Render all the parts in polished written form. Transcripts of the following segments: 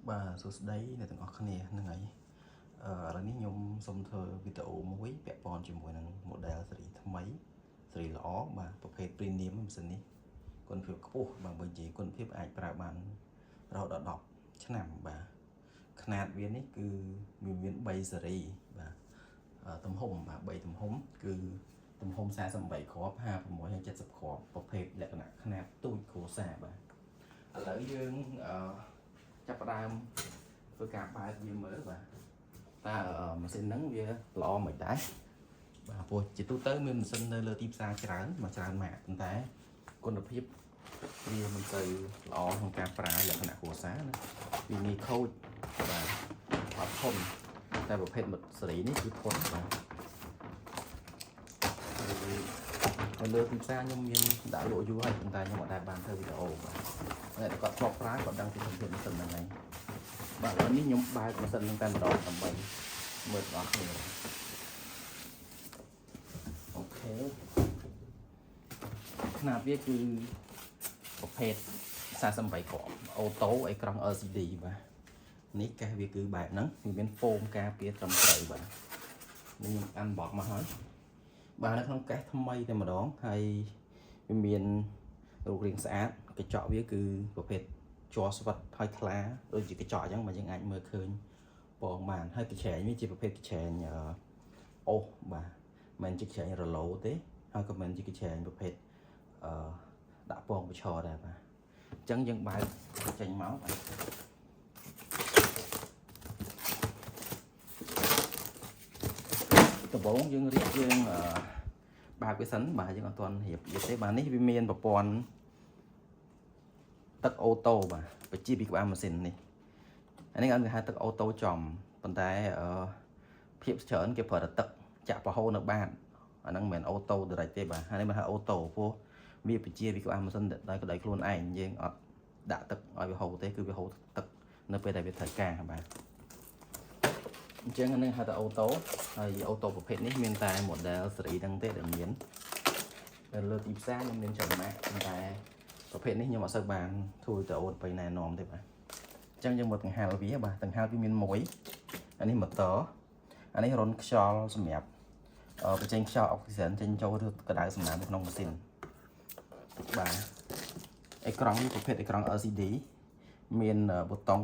Bà số đấy là từng ngọc này nâng ấy là ní nhung xong thơ video mới bẹp bòn chỉ mùi nâng model seri lõ bàประเภท premium มันสินี่คนผิวกระปุกบางบางทีคนผิวอาจประมาณเราดอกฉนำbàขนาดเวียนนี่คือมีเวียนใบสรีbà tầm hồng bàใบtầm hồng คือตำหงสาสมใบขอบ5ผมว่าจะ70ขอบประเภทและขนาดตู้โคสาbà ở dương chấp đam với cả bài gì mới và ta ở mà xin nắng về lo mày đáy và vui chỉ tôi tới mình xin nơi lơ tim xa trán mà tràn mẹ chúng ta con đập hiếp vì mình từ lo không cả phá là khả của xá vì mi khâu và hoạt thông ta bộ phép một xử lý cứ thốn và lơ tim xa nhưng miền đã lộ du hay chúng ta nhưng mà đại bàn theo video và còn chọc phá còn đang thực hiện từng này bạn nói ní nhóm bài của sân tan đỏ tầm bánh mượt đó ok ขนาดវាគឺប្រភេទ48 គ្រាប់អូតូអេក្រង់ LCD បាទនេះកេះវាគឺបែបហ្នឹងវាមានហ្វូមការពារត្រឹមត្រូវបាទនេះខ្ញុំអានបកមកហើយបាទនៅក្នុងកេះថ្មីតែម្ដងហើយវាមានរូបរាងស្អាតកញ្ចក់វាគឺប្រភេទជ័រស្វិតហើយថ្លាដូចជាកញ្ចក់អញ្ចឹងមកយើងអាចមើលឃើញបងបានហើយកញ្ឆែងវាជាប្រភេទកញ្ឆែងអូសបាទមិនជាកញ្ឆែងរឡូទេហើយក៏មិនជាកញ្ឆែងប្រភេទដាក់ពងបឆោដែរបាទអញ្ចឹងយើងបើកចេញមកបាទដំបូងយើងរៀបយើងបើកវាសិនបាទយើងអត់ទាន់រៀបទេបាទនេះវាមានប្រព័ន្ធទឹកអូតូបាទបញ្ជាពីក្បាលម៉ាស៊ីននេះអានេះគេហៅទឹកអូតូចំប៉ុន្តែភាពច្រើនគេប្រើតែទឹកចាក់ប្រហូរនៅបាតអាហ្នឹងមិនមែនអូតូ direct ទេបាទហើយនេះមិនហៅអូតូព្រោះវាបញ្ជាពីក្បាលម៉ាស៊ីនដោយក្តីខ្លួនឯងយើងអត់ដាក់ទឹកឲ្យវាហូរទេគឺវាហូរទឹកនៅពេលដែលវាត្រូវការបាទអញ្ចឹងអានេះហៅថាអូតូហើយអូតូប្រភេទនេះមានតែ model ស៊េរីហ្នឹងទេដែលមាននៅលើទីផ្សារខ្ញុំមានច្រើនណាស់តែប្រភេទនេះខ្ញុំអត់សូវបានធ្វើទៅអូនទៅណែនាំទេបាទអញ្ចឹងយើងមើលដង្ហើមវាបាទដង្ហើមវាមានមួយអានេះ motor អានេះរុនខ្យល់សម្រាប់បញ្ចេញខ្យល់អុកស៊ីហ្សែនចេញចូលទៅក្តៅសំណើមនៅក្នុងម៉ាស៊ីនបាទអេក្រង់នេះប្រភេទអេក្រង់ LCD មានប៊ូតុង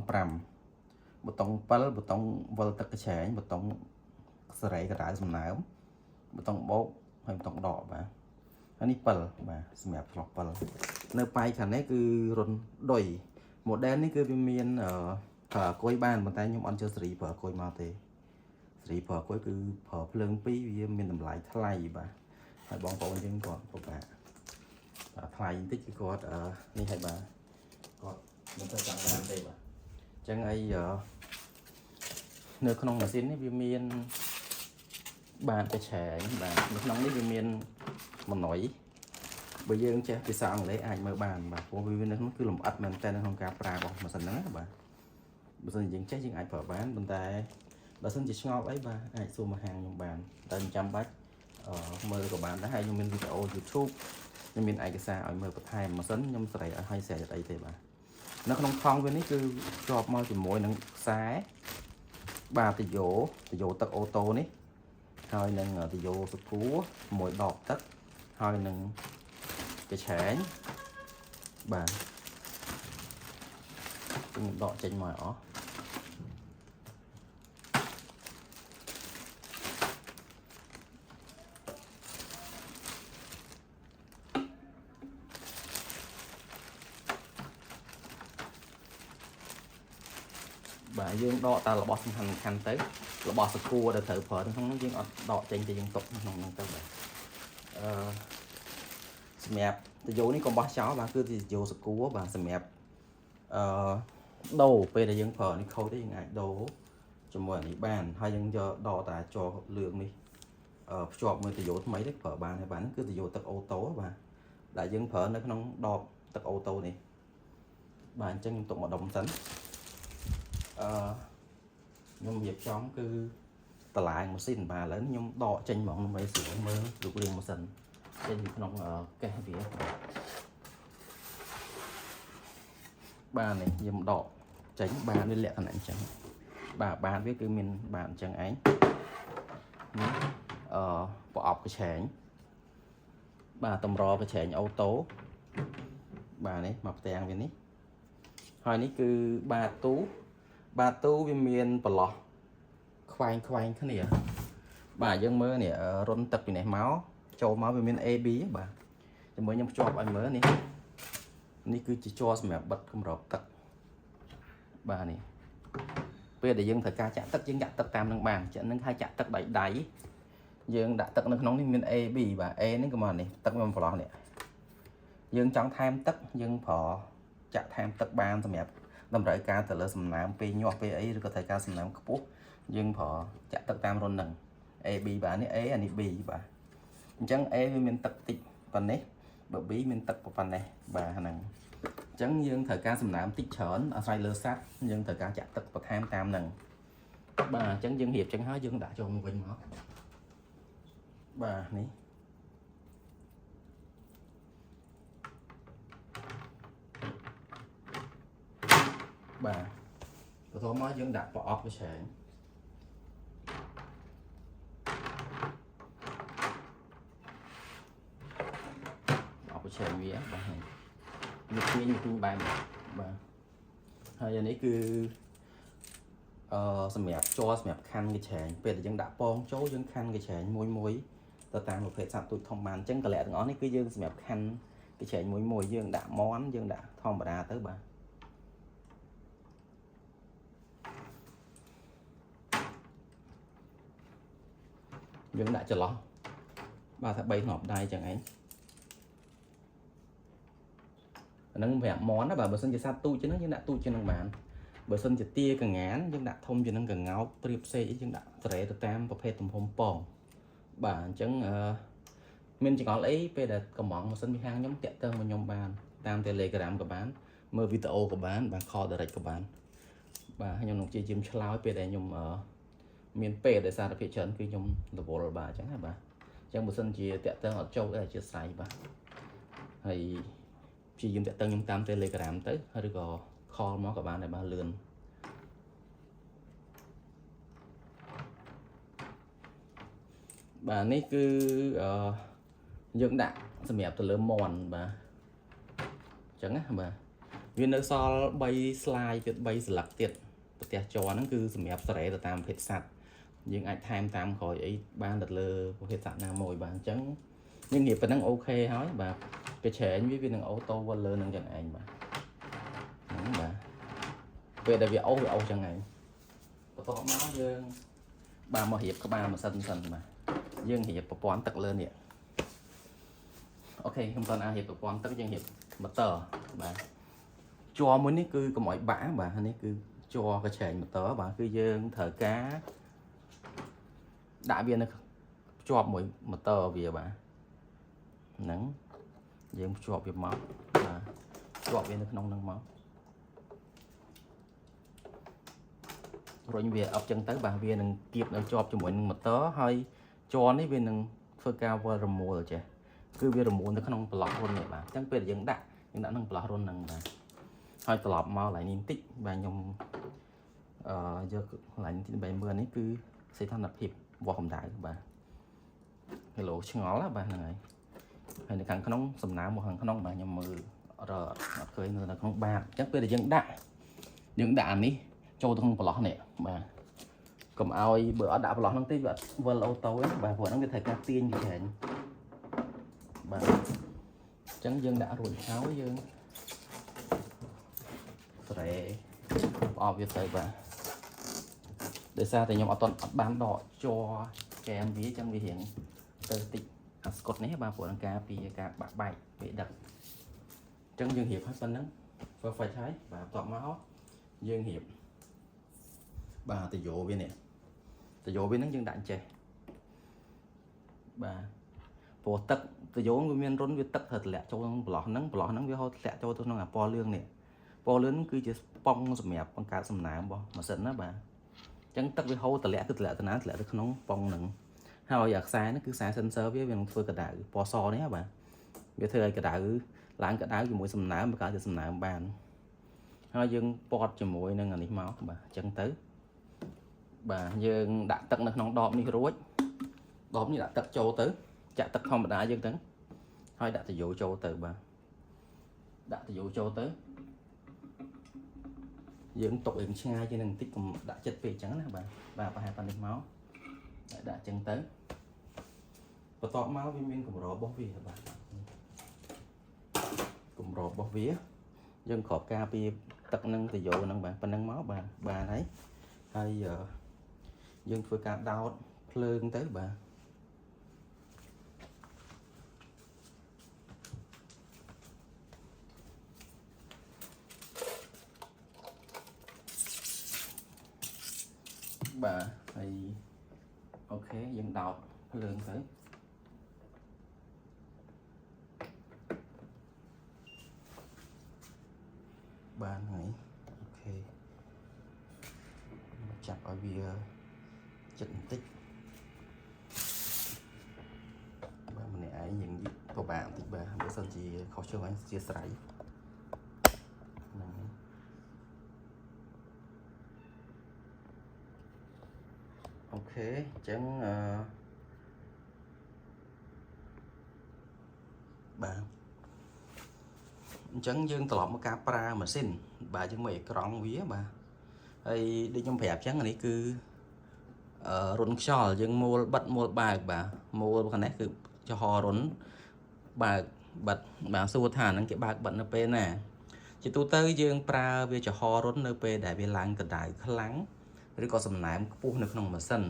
5ប៊ូតុង7ប៊ូតុងវិលទឹកកញ្ឆែងប៊ូតុងសេរីក្តៅសំណើមប៊ូតុងបោកហើយប៊ូតុងដកបាទហើយនេះ7បាទសម្រាប់ឆ្លោះ7នៅប៉ែកខាងនេះគឺរុនដុយ model នេះគឺវាមានប្រើអគុយបានប៉ុន្តែខ្ញុំអត់ជឿសេរីប្រើអគុយមកទេសេរីប្រើអគុយគឺប្រើភ្លើង2វាមានតម្លៃថ្លៃបាទហើយបងប្អូនយើងគាត់ពិបាកថ្លៃបន្តិចគឺគាត់នេះហើយបាទគាត់មិនទៅចាំបានទេបាទអញ្ចឹងអីនៅក្នុងម៉ាស៊ីននេះវាមានបានកញ្ឆែងបាទនៅក្នុងនេះវាមានម៉ណុយបើយើងចេះភាសាអង់គ្លេសអាចមើលបានបាទព្រោះវានៅក្នុងគឺលម្អិតមែនតើនៅក្នុងការប្រើរបស់ម៉ាស៊ីនហ្នឹងណាបាទបើមិនយើងចេះយើងអាចប្រើបានប៉ុន្តែបើមិនជាឆ្ងល់អីបាទអាចសួរមកហាងខ្ញុំបានតែមិនចាំបាច់មើលក៏បានដែរហើយខ្ញុំមានវីដេអូ YouTube ខ្ញុំមានឯកសារឲ្យមើលបន្ថែមម៉ាស៊ីនខ្ញុំសេរីឲ្យស្រែអីទេបាទនៅក្នុងថង់វានេះគឺជាប់មកជាមួយនឹងខ្សែបាទតយោទឹកអូតូនេះហើយនឹងតយោសគួរមួយដបទឹកហើយនឹងកញ្ឆែងបាទខ្ញុំដកចេញមកអស់បាទយើងដកតែរបស់សំខាន់ទៅរបស់សគួរដែលត្រូវប្រើក្នុងនោះយើងអត់ដកចេញទៅយើងទុកក្នុងនោះទៅបាទសម្រាប់តយោនេះកុំបោះចោលបាទគឺតយោសគួរបាទសម្រាប់ដូរពេលដែលយើងប្រើនេះខូចទេយើងអាចដូរជាមួយនេះបានហើយយើងយកដកតែចោលឿងនេះភ្ជាប់មួយតយោថ្មីទេប្រើបានហើយបាទគឺតយោទឹកអូតូបាទដែលយើងប្រើនៅក្នុងដបទឹកអូតូនេះបាទអញ្ចឹងខ្ញុំទុកមកដុំសិនខ្ញុំរៀបចំគឺតឡាងម៉ាស៊ីនបាទឥឡូវខ្ញុំដកចេញហ្មងដើម្បីស្រួលមើលរូបរាងម៉ាស៊ីនចេញពីក្នុងកេះវាបាទនេះខ្ញុំដក tránh bàn với lẹ thằng này chẳng bà bàn với cứ mình bàn chẳng ấy bỏ ọc cái chén bà tầm ro cái chén ô tố bà này mọc tèng về ní hồi ní cứ ba tú với miền bờ lò khoanh cái này bà dân mơ này rôn tập này máu cho máu với miền A B bà cho mới nhâm cho anh mới này ní cứ chỉ cho mẹ bật không rõ tập bà này bây giờ để dân thời ca chạm tất dân đặt tất tam năng bàn chẳng nâng hai chạm tất đáy dân đã tất nâng nóng lên miền A B và E đến cái mòn này tất mình vào này dân trong tham tất dân phò chạm tham tất ban cho mẹ đâm rải ca từ lỡ sầm nám pi nhọt pi ấy có thể ca sầm nám cấp dân phò chạm tất tam rôn nằng A B bà này A anh B bà chẳng A với miền tất tịch phần đấy bởi bí miền tất của phần này bà nằng chẳng dương thời ca sầm nám tích chởn ở sai lơ sát dương thời ca chạm tất và tham tam nằng bà chẳng dân hiệp chẳng hóa dân đã cho một quên máu bà này bà tôi thôi mới dân đặt bỏ cái sợi bỏ cái sợi vía bà này nhục kinh bài bà hay giờ này cứ sầm mẹp cho sầm mẹp khăn cái sợi bây giờ dân đã pon chỗ dân khăn cái sợi môi tao tam một hệ sạp tôi thông bàn chân cả lẹ ngón này cứ dương sầm mẹp khăn cái sợi môi dương đã món dương đã thong bà đa tới bà dân đã cho lo ba thằng bay ngọc đây chẳng ấy nâng vẽ món đó bà bờ sân chỉ sát tu chứ nó nhưng đã tu cho nâng bàn bờ sân chỉ tia càng ngán nhưng đã thông cho nâng càng ngáo priệp xe nhưng đã trẻ từ tam và phê tùm hôm bòn bà chẳng mình chỉ có lấy về đặt cầm món một sân bị hang nhóm tẹt tơ một nhóm bàn tam telegram của bán mơ video của bán bà kho direct của bán bà hay nhóm nông chơi chim cloud về đây nhóm ở miền Tây để xa phía chân khi nhóm là bộ bà chẳng hả bà chẳng một sân chỉ tẹt tơ ở châu để chia sẻ bà hay chỉ dùng tẹt tơ nhóm tam telegram tới hay được có kho món của bạn này bà lươn bà này cứ dưỡng đạn xem đẹp từ lớn mòn bà chẳng á bà viên nơi so bay slide tiệt bay lạc tiệt tiệt cho nó cứ xem đẹp rẻ từ tam hết sạch nhưng ai tham tam khỏi ấy ban đặt lơ hết sạch nào mồi bà trắng nhưng nghiệp phải năng ok hỏi bà cái trẻ với viên năng ô tô qua lơ năng chẳng anh bà đúng bà về đây vì ấu chẳng này có máu dương bà mà hiệp có ba mà sân mà dương hiệp và quán tật lên nè ok không còn ai hiệp và quán tật dương hiệp mà tờ bà cho mới ní cứ có mọi bã bà hay cứ cho cái chèn một tớ bà cứ dương thở cá đại viên nó cho mỗi một tờ về bà nắng dương cho việc máu và cho viên nó nông nâng máu rồi như việc ập chân tới bà viên đừng kịp nó cho mỗi một tớ hơi cho nó viên đừng phơi cao qua rầm mùa rồi trẻ cứ viên rầm mùa nó không lọt luôn này bà chẳng biết là dân đã nhưng đã nâng lọt luôn nâng bà hơi lọt mau lại niềm tích bà nhung giờ lại những bài mưa ấy cứ xây thành lập hiệp vào hồng đại bà cái lỗ ngó là bà này hay là thằng không sầm nám một thằng không bà nhầm mưa rồi khơi nữa là không bà chắc biết là dân đạn đi cho tôi không lọt này bà cầm ao bữa đã lọt năng tí vật vừa lâu tối bà vừa nó cái thời ca tiên như thế bà chẳng dân đã rồi tháo dân rồi bỏ việc tới bà để sao thì nhóm ở toàn bán đỏ cho cái em ví trong vi hiện từ tịch Scott này bà của ca vì cả bạc bài bị đập chân dương hiệp hết phân nắng và phải thấy và tọa máu dương hiệp bà từ dỗ bên này từ dỗ bên nắng dương đạn chè bà bộ tật từ dỗ nguyên miền rốn với tật thật lẹ cho lọ nắng với họ lẹ cho tôi nó là po lương này po lớn cứ chỉ pong sầm mẹp con cá sầm nạm bo mà sẵn đó bà chẳng tật với hô từ lẹ từ nát lẹ từ không pong nặng hay là sai nó cứ sai sân sơ với viên phơi cả đại po so đấy bà bây giờ cả đại lãng cả đại với mũi sầm nạm mà cả sầm nạm bàn ហើយយើងពត់ជាមួយនឹងអានេះមកបាទអញ្ចឹងទៅបាទយើងដាក់ទឹកនៅក្នុងដបនេះរួចដបនេះដាក់ទឹកចូលទៅចាក់ទឹកធម្មតាយើងទៅហើយដាក់តាយោចូលទៅបាទដាក់តាយោចូលទៅយើងទុកឲ្យឆ្ងាយជាងនឹងបន្តិចកុំដាក់ចិត្តពេកអញ្ចឹងណាបាទប្រហែលប៉ុណ្្នេះមកដាក់អញ្ចឹងទៅបន្ទាប់មកវាមានកម្ររបស់វាបាទកម្ររបស់វាយើងគ្របការពីទឹកនឹងតាយោហ្នឹងបាទប៉ុណ្្នឹងមកបាទហើយយើងធ្វើការដោតភ្លើងទៅបាទបាទហើយអូខេយើងដោតភ្លើងទៅបានហើយអូខេចាប់ឲ្យវាចិត្តបន្តិចបាទម្នាក់ឯងយើងពិបាកបន្តិចបាទបើសិនជាខុសឆ្គងអញជាស្រ័យហ្នឹងអូខេអញ្ចឹងបាទអញ្ចឹងយើងត្រឡប់មកការប្រើម៉ាស៊ីនបាទយើងមើលអេក្រង់វាបាទហើយដូចខ្ញុំប្រាប់អញ្ចឹងនេះគឺរុនខ្យល់យើងមូលបិទមូលបើកបាទមូលខាងនេះគឺចំហរុនបើកបិទបាទសួរថាហ្នឹងគេបើកបិទនៅពេលណាជាទូទៅយើងប្រើវាចំហរុននៅពេលដែលវាឡើងកម្ដៅខ្លាំងឬក៏សំណើមខ្ពស់នៅក្នុងម៉ាស៊ីន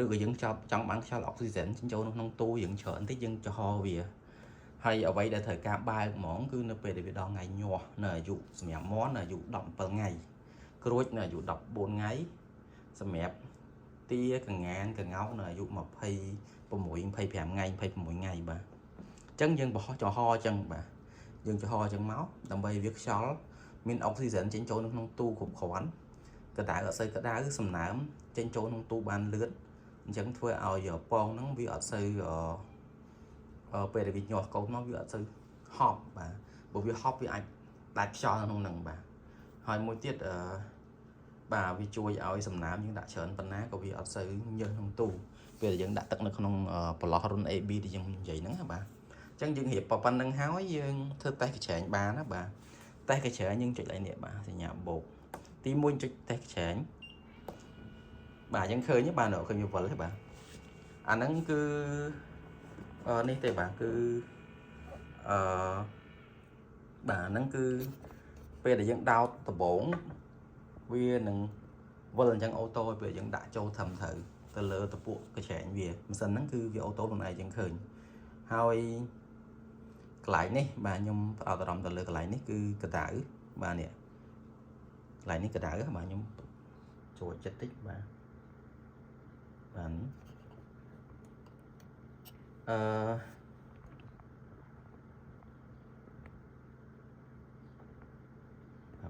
ឬក៏យើងចង់បានខ្យល់អុកស៊ីហ្សែនចេញចូលនៅក្នុងទូយើងច្រើនតិចយើងចំហវាហើយអ្វីដែលត្រូវការបើកហ្មងគឺនៅពេលដែលវាដល់ថ្ងៃញាស់នៅអាយុសម្រាប់មន់នៅអាយុ17ថ្ងៃក្រួចនៅអាយុ14ថ្ងៃសម្រាប់ទាកងានកងោកនៅអាយុ26 25ថ្ងៃ26ថ្ងៃបាទអញ្ចឹងយើងបោះចំហអញ្ចឹងបាទយើងចំហអញ្ចឹងមកដើម្បីវាខ្យល់មានអុកស៊ីហ្សែនចេញចូលនៅក្នុងទូគ្រប់គ្រាន់ក្តៅអត់សូវក្តៅសំណើមចេញចូលក្នុងទូបានលឿនអញ្ចឹងធ្វើឲ្យពងហ្នឹងវាអត់សូវពេលដែលវាញាស់កូនមកវាអត់សូវហប់បាទព្រោះវាហប់វាអាចដាច់ខ្យល់ក្នុងហ្នឹងបាទហើយមួយទៀតបាទវាជួយឲ្យសំណើមយើងដាក់ច្រើនប៉ុណ្ណាក៏វាអត់សូវញើសក្នុងទូពេលដែលយើងដាក់ទឹកនៅក្នុងប្រឡោះរុន AB ដែលយើងនិយាយហ្នឹងណាបាទអញ្ចឹងយើងរៀបប៉ុណ្្នឹងហើយយើងធ្វើតេស្តកញ្ច្រែងបានណាបាទតេស្តកញ្ច្រែងយើងចុចឡើងនេះបាទសញ្ញាបូកទី1ចុចតេស្តកញ្ច្រែងបាទយើងឃើញបាទឃើញវាវិលទេបាទអាហ្នឹងគឺនេះទេបាទគឺបាទហ្នឹងគឺពេលដែលយើងដោតដំបងវានឹងវិលអញ្ចឹងអូតូពេលយើងដាក់ចូលត្រឹមត្រូវទៅលើតពួកកញ្ច្រែងវាម៉ាស៊ីនហ្នឹងគឺវាអូតូខ្លួនឯងយើងឃើញហើយកន្លែងនេះបាទខ្ញុំផ្ដោតអារម្មណ៍ទៅលើកន្លែងនេះគឺកដៅបាទនេះកន្លែងនេះកដៅបាទខ្ញុំចូលចិត្តតិចបាទបាទ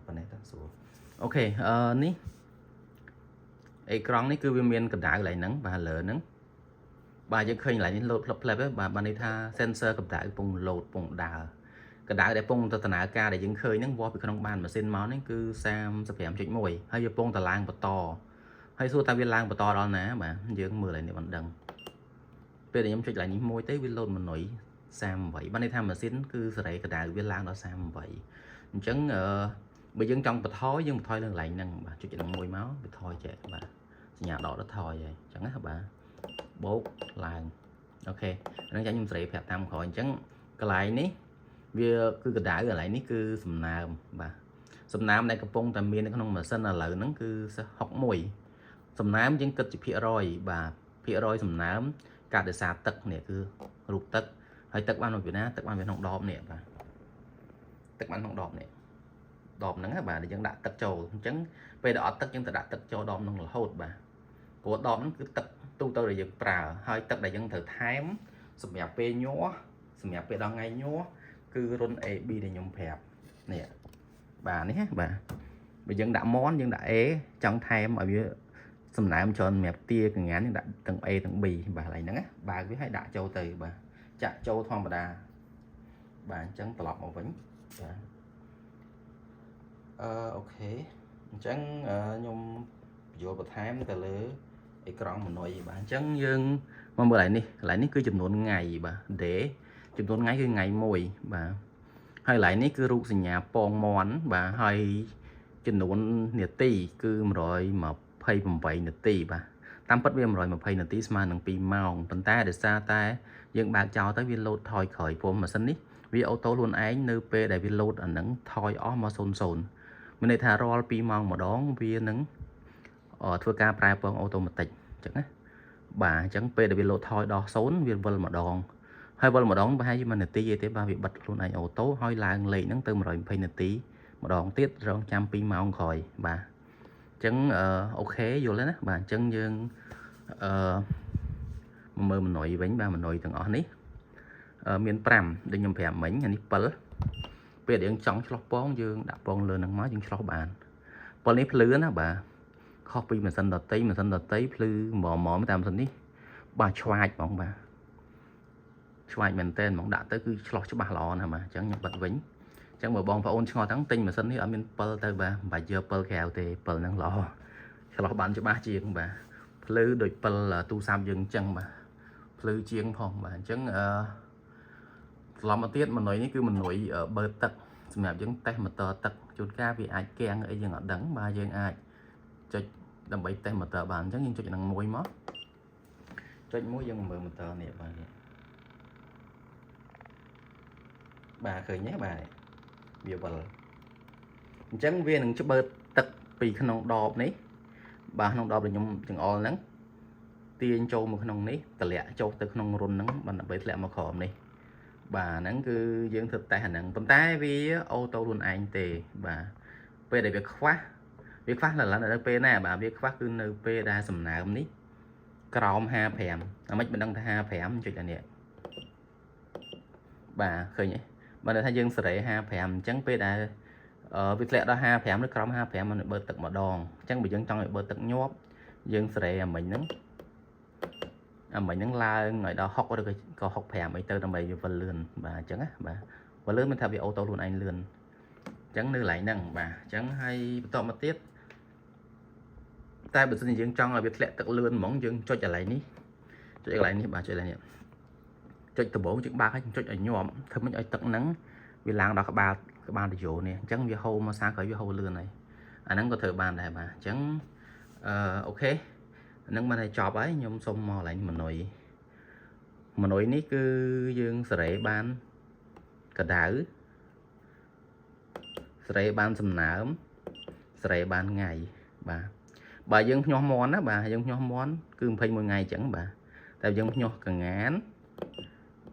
ប៉ុណ្ណេះទៅស្រួលអូខេនេះអេក្រង់នេះគឺវាមានកណ្ដៅកន្លែងហ្នឹងបាទលើហ្នឹងបាទយើងឃើញកន្លែងនេះលោតផ្លឹបទេបាទបានន័យថា sensor កម្ដៅកំពុងលោតកំពុងដើរកម្ដៅដែលកំពុងទៅដំណើរការដែលយើងឃើញហ្នឹងវាស់ពីក្នុងបានម៉ាស៊ីនមកនេះគឺ 35.1 ហើយវាកំពុងតែឡើងបន្តហើយសួរថាវាឡើងបន្តដល់ណាបាទយើងមើលឲ្យនេះមិនដឹងពេលដែលខ្ញុំចុចកន្លែងនេះមួយទៅវាលោតមនុយ38បានន័យថាម៉ាស៊ីនគឺសេរីកម្ដៅវាឡើងដល់38អញ្ចឹងបើយើងចង់បន្ថយយើងបន្ថយលើកន្លែងហ្នឹងបាទចុចឡើងមួយមកបន្ថយចេះបាទសញ្ញាដកទៅថយហើយអញ្ចឹងណាបាទបូកឡើងអូខេហ្នឹងចាំខ្ញុំសេរីប្រាប់តាមក្រោយអញ្ចឹងកន្លែងនេះវាគឺកម្ដៅកន្លែងនេះគឺសំណើមបាទសំណើមដែលកំពុងតែមាននៅក្នុងម៉ាស៊ីនឥឡូវហ្នឹងគឺ61សំណើមយើងគិតជាភាគរយបាទភាគរយសំណើមកាត់ដោយសារទឹកនេះគឺរូបទឹកហើយទឹកបានមកពីណាទឹកបានពីក្នុងដបនេះបាទទឹកបានក្នុងដបនេះដបហ្នឹងបាទយើងដាក់ទឹកចូលអញ្ចឹងពេលដែលអត់ទឹកយើងទៅដាក់ទឹកចូលដបហ្នឹងរហូតបាទព្រោះដបហ្នឹងគឺទឹកទូទៅដែលយើងប្រើហើយទឹកដែលយើងត្រូវថែមសម្រាប់ពេលញាស់សម្រាប់ពេលដល់ថ្ងៃញាស់គឺរុន AB ដែលខ្ញុំប្រាប់នេះបាទនេះបាទបើយើងដាក់មន់យើងដាក់ A ចង់ថែមឲ្យវាសំណើមច្រើនសម្រាប់ទាកងានយើងដាក់ទាំង A ទាំង B បាទកន្លែងហ្នឹងបើកវាឲ្យដាក់ចូលទៅបាទចាក់ចូលធម្មតាបាទអញ្ចឹងត្រឡប់មកវិញបាទ ok chẳng nhung vô bật thám từ lứa cái con mình nói gì bạn chẳng dương mà bữa lại ní cứ chụp nón ngày bà để chụp nón ngày cứ ngày mùi bà hay lại ní cứ rút sinh nhà pon món bà hay chụp nón nhiệt tì cứ rồi mà pay bằng vậy nhiệt tì bà tam bất viêm rồi mà pay nhiệt tì mà nâng pi màu tận ta để xa ta dương bạc cho tới viên lột thôi khởi phôm mà sân ní vì ô tô luôn ánh nư p để viên lột ở nắng thôi ó mà sồn sồn mình này thà roll pi mong mà đón viên nắng ở thưa ca prai bằng ô tô một tịch chẳng á bà chẳng p để viên lột thôi đo sốn viên vân mà đòn hai vân mà đón hai mà nè tí thế ba bị bật luôn này ô tô hơi làng lì nắng từ mà rồi pay nè tí mà đòn tiết rồi trăm pi mong khỏi bà chẳng ok vô lên á bà chân dương mơ mình nội bánh ba mình nội từng ở ní miền Pram để nhầm phèm mấy nhà ní pal bây giờ trong chọc bón dương đã bón lên nắng máu dương chọc bàn pal ní lứa đó bà copy mình sân đợt tây plư mò mới làm sân ní bà xoay bóng bà xoay mình tên bóng đã tới cứ chọc cho bà lò nè mà chẳng nhập bật vĩnh chẳng mở bóng và ôn cho thắng tinh mà sân ní ở miền pal tới bà giờ pal kèo thì pal năng lò chọc bạn cho ba chiên bà plư đôi pal là tu sam dương chân mà plư chiên phòng bà chẳng làm một tiết mà nói ní cứ mình nói ở bờ tật mẹ vẫn tay mà tờ tật chút ca vì ai keng ở dân ở đắng ba dân ai cho đầm bậy tay mà tờ bàn chắc nhưng cho năng môi mót cho mối dân mà tờ nè bà khởi nhé bà này biểu bà chẳng viên đừng cho bờ tật vì khăn nông đọp ní bà khăn nông đọp là nhung chừng o nắng tiên châu một khăn nông ní tờ lẹ châu từ khăn nông run nắng bà bậy lẹ mà khỏm này bà nắng cứ dưỡng thực tại hành nặng tầm tay vì ô tô luôn anh tề bà p để việc phát là ở p nè bà việc phát cứ nơi p đa sầm nào ní crom ha phèm mấy mình đang ha phèm chuyện này bà khơi nhỉ bà đã thay dương sợi ha phèm trắng p đa việc lẽ đó ha phèm nó crom ha phèm mình bơ tật mà đòn trắng bị dân trong bơ tật nhóp dương sợi mình nắng mình những la người đó học được có học phèm ấy từ năm bảy vật lươn bà chẳng á bà và lớn mình thay vì ô tô luôn anh lươn chẳng như lại năng bà chẳng hay to một tiết tay bật sinh dương trong là việc lẹ tự lươn mỏng dương cho trở lại ní cho lại ní bà trở lại nè cho từ bố chữ ba khách cho ở nhòm thơm mình ở tận nắng vì làng đó các ba để dụ nè chẳng vì hâu mà xa khỏi vì hâu lươn này nắng có thời bàn này bà chẳng ok nâng mà này chọp ấy nhôm xong mò lại mà nội ní cứ dương sợi ban cả đảo sợi ban sầm nở sợi ban ngày bà dân nho món á bà dân nho món cứ phê mỗi ngày chẳng bà tại dân nho cần ngán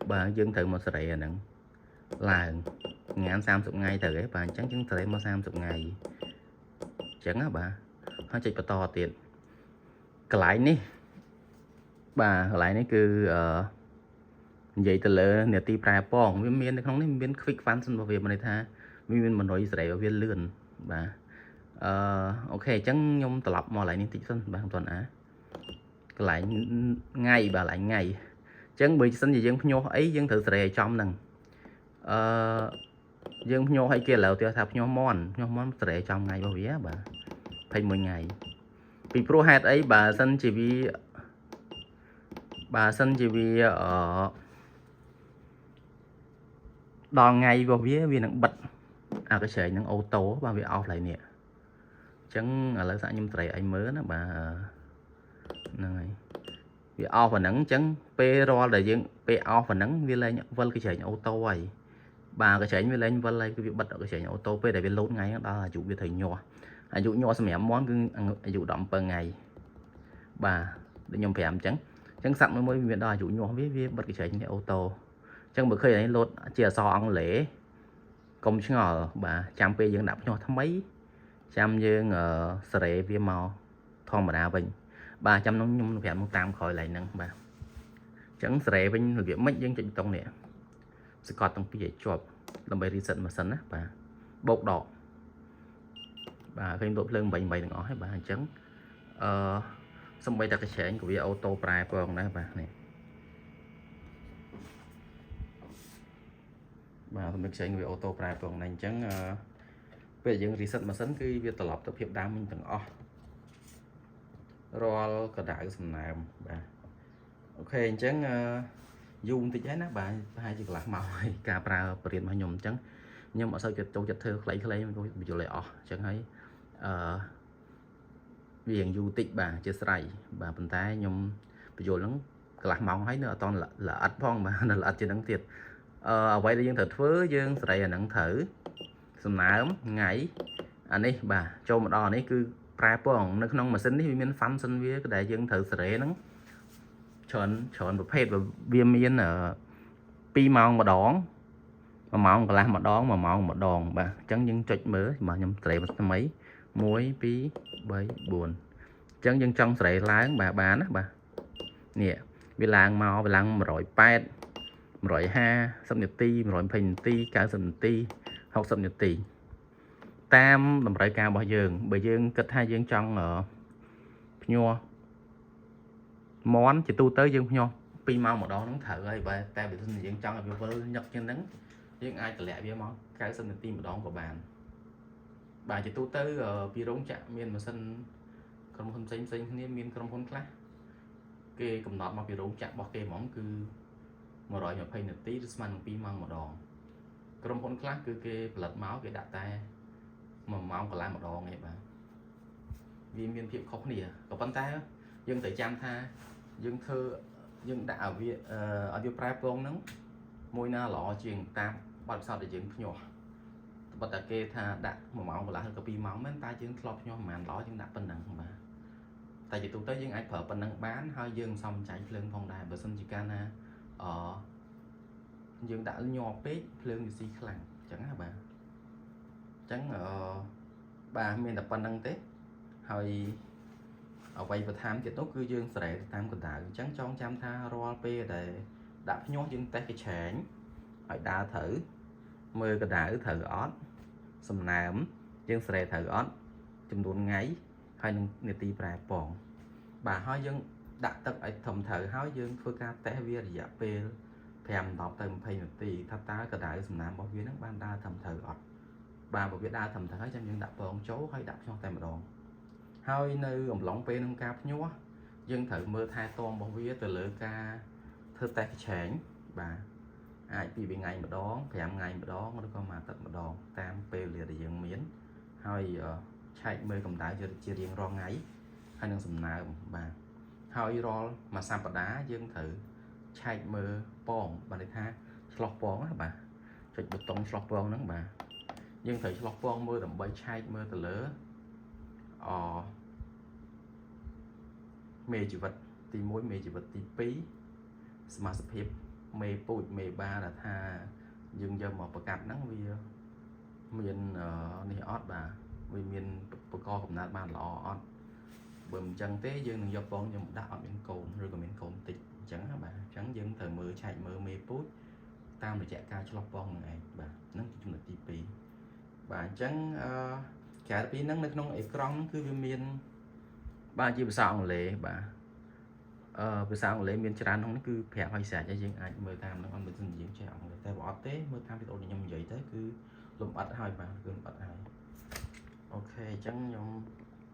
bà dân thử một sợi nè là ngán 30 ngày từ ấy bà chẳng chứng sợi mà 30 ngày chẳng á bà nó chạy to tiền cái lại ní bà lại ní cứ vậy từ lỡ nè ti prai pong viên miên không nên miên quick fan xin vào việc mà này tha viên mình nói sẽ viên lươn bà ok chẳng nhung tập mà lại nên tích phân bà toàn á lại ngày bà lại ngày chẳng bị sinh gì dân nhô ấy dân thử sẽ trong nằng dân nhô hay kia lợn tiêu thập nhô món sẽ trong ngày bao vía bà thay 10 ngày vì pro hạt ấy bà sân chỉ vì ở đòn ngày vào vía vì nặng bật cái sợi những ô tô bà vì off lại nè chẳng ở lại xã nhâm trai anh mới đó bà này vì off và nắng chẳng p ro là dân p off và nắng vì lên vân cái sợi những ô tô ấy bà cái sợi như lên vân lên cái việc bật ở cái sợi những ô tô p để bên lốt ngay đó là chủ việc thầy nhỏ dụ nhỏ xem mẹ món cứ dụ động per ngày bà để nhom phèm chẳng sẵn mới viện đó dụ nhỏ với bật cái chạy ô tô chẳng bữa khi ấy lột chia so ăn lễ công chứng ngờ bà trăm pe dân đạp nhỏ thấm mấy trăm dương sợi viêm màu thon mà đa bình 300 nó nhung phèm tam khỏi lại nâng bà chẳng sợi bình việc mấy dân chạy tông nè sẽ còn tông cái chọp làm bài reset mà sân á bà bột đỏ bà khi độ lưng bệnh đừng hỏi bà trắng xong bây giờ cái xe của ô tô prai con đấy bà này bà không biết xe về ô tô prai con này trắng ពេលយើង reset ម៉ាស៊ីនគឺវាត្រឡប់ទៅភាពដើមវិញទាំងអស់រាល់កដៅសំណើមបាទអូខេអញ្ចឹងយូរបន្តិចហើយណាបាទប្រហែលជាកន្លះម៉ោងហើយការប្រើបរិយារបស់ខ្ញុំអញ្ចឹងខ្ញុំអត់សូវចូលចិត្តធ្វើខ្លីៗមិនក៏បញ្យល់ឲ្យអស់អញ្ចឹងហើយវារៀងយូរតិចបាទជាស្រ័យបាទប៉ុន្តែខ្ញុំបញ្យល់ហ្នឹងកន្លះម៉ោងហើយនៅអត់តល្អិតផងបាទនៅល្អិតជាងហ្នឹងទៀតអ្វីដែលយើងត្រូវធ្វើយើងសេរីអាហ្នឹងត្រូវសំណើមថ្ងៃអានេះបាទចូលមកដល់អានេះគឺប្រែពងនៅក្នុងម៉ាស៊ីននេះវាមាន function វាដែលយើងត្រូវសេរីហ្នឹងច្រើនប្រភេទវាមាន2ម៉ោងម្ដង1ម៉ោងកន្លះម្ដង1ម៉ោងម្ដងបាទអញ្ចឹងយើងចុចមើលបាទខ្ញុំសេរីថ្មី1 2 3 4អញ្ចឹងយើងចង់សេរីឡើងបាទបានណាបាទនេះវាឡើងមកវាឡើង180 150នាទី120នាទី90នាទី60នាទីតាមតម្រូវការរបស់យើងបើយើងគិតថាយើងចង់ភ្ញាស់មន់ជាទូទៅយើងភ្ញាស់2ម៉ោងម្ដងហ្នឹងត្រូវហើយបើតែបើមិនយើងចង់ឲ្យវាវិលញឹកជាងហ្នឹងយើងអាចតម្លាក់វាមក90នាទីម្ដងក៏បានបាទជាទូទៅពីរោងចក្រមានម៉ាស៊ីនក្រុមហ៊ុនផ្សេងគ្នាមានក្រុមហ៊ុនខ្លះគេកំណត់មកពីរោងចក្ររបស់គេហ្មងគឺ120នាទីឬស្មើនឹង2ម៉ោងម្ដងក្រុមហ៊ុនខ្លះគឺគេផលិតមកគេដាក់តែ1ម៉ោងកន្លះម្ដងឯងបាទវាមានភាពខុសគ្នាក៏ប៉ុន្តែយើងត្រូវចាំថាយើងដាក់ឲ្យវាឲ្យវាប្រែពងហ្នឹងមួយណាល្អជាងតាមបទពិសោធន៍ដែលយើងភ្ញាស់បើតែគេថាដាក់1ម៉ោងកន្លះឬក៏2ម៉ោងមែនតែយើងធ្លាប់ភ្ញាស់ប្រហែលល្អយើងដាក់ប៉ុណ្ណឹងបាទតែជាទូទៅយើងអាចប្រើប៉ុណ្ណឹងបានហើយយើងសំចាញ់ភ្លើងផងដែរបើសិនជាកាលណាយើងដាក់ញ័រពេកភ្លើងវាស៊ីខ្លាំងអញ្ចឹងណាបាទអញ្ចឹងបាទមានតែប៉ុណ្្នឹងទេហើយអ្វីបន្ថែមទៀតនោះគឺយើងស្រែតាមកណ្ដៅអញ្ចឹងចងចាំថារាល់ពេលដែលដាក់ភ្ញាស់យើងតេស្តកញ្ឆែងឲ្យដើរត្រូវមើលកណ្ដៅត្រូវអត់សំណើមយើងស្រែត្រូវអត់ចំនួនថ្ងៃហើយនឹងនាទីប្រែពងបាទហើយយើងដាក់ទឹកឲ្យធំត្រូវហើយយើងធ្វើការតេស្តវារយៈពេល5 10ទៅ20នាទីថាតើកណ្ដៅសំណើមរបស់វានឹងបានដើរធំត្រូវអត់បាទបើវាដើរធំត្រូវហើយចាំយើងដាក់ពងចូលហើយដាក់ភ្ញាស់តែម្ដងហើយនៅអំឡុងពេលក្នុងការភ្ញាស់យើងត្រូវមើលថែទាំរបស់វាទៅលើការធ្វើតេស្តកញ្ឆែងបាទអាច2ថ្ងៃម្ដង5ថ្ងៃម្ដងឬក៏មួយអាទិត្យម្ដងតាមពេលវេលាដែលយើងមានហើយឆែកមើលកម្ដៅជារៀងរាល់ថ្ងៃហើយនឹងសំណើមបាទហើយរាល់មួយសប្តាហ៍យើងត្រូវឆែកមើលពងបាទន័យថាឆ្លោះពងណាបាទចុចប៊ូតុងឆ្លោះពងហ្នឹងបាទយើងត្រូវឆ្លោះពងមើលដើម្បីឆែកមើលទៅលើមេជីវិតទី1មេជីវិតទី2សមាសភាពមេពូជមេបាដែលថាយើងយកមកប្រកាសហ្នឹងវាមាននេះអត់បាទវាមានបកកកំណត់បានល្អអត់បើមិនចឹងទេយើងនឹងយកពងខ្ញុំដាក់អត់មានកូនឬក៏មានកូនតិចអញ្ចឹងណាបាទអញ្ចឹងយើងត្រូវមើលឆែកមើលមេពូជតាមរយៈការឆ្លោះពងនឹងឯងបាទហ្នឹងគឺចំណុចទី2បាទអញ្ចឹងក្រៅពីហ្នឹងនៅក្នុងអេក្រង់គឺវាមានបាទជាភាសាអង់គ្លេសបាទភាសាអង់គ្លេសមានច្រើនក្នុងនេះគឺប្រាប់ឲ្យស្រេចហើយយើងអាចមើលតាមហ្នឹងអត់មិនសិនយើងចេះអង់គ្លេសតែបើអត់ទេមើលតាមវីដេអូដែលខ្ញុំនិយាយទៅគឺលំអិតហើយបាទគឺលំអិតហើយអូខេអញ្ចឹងខ្ញុំ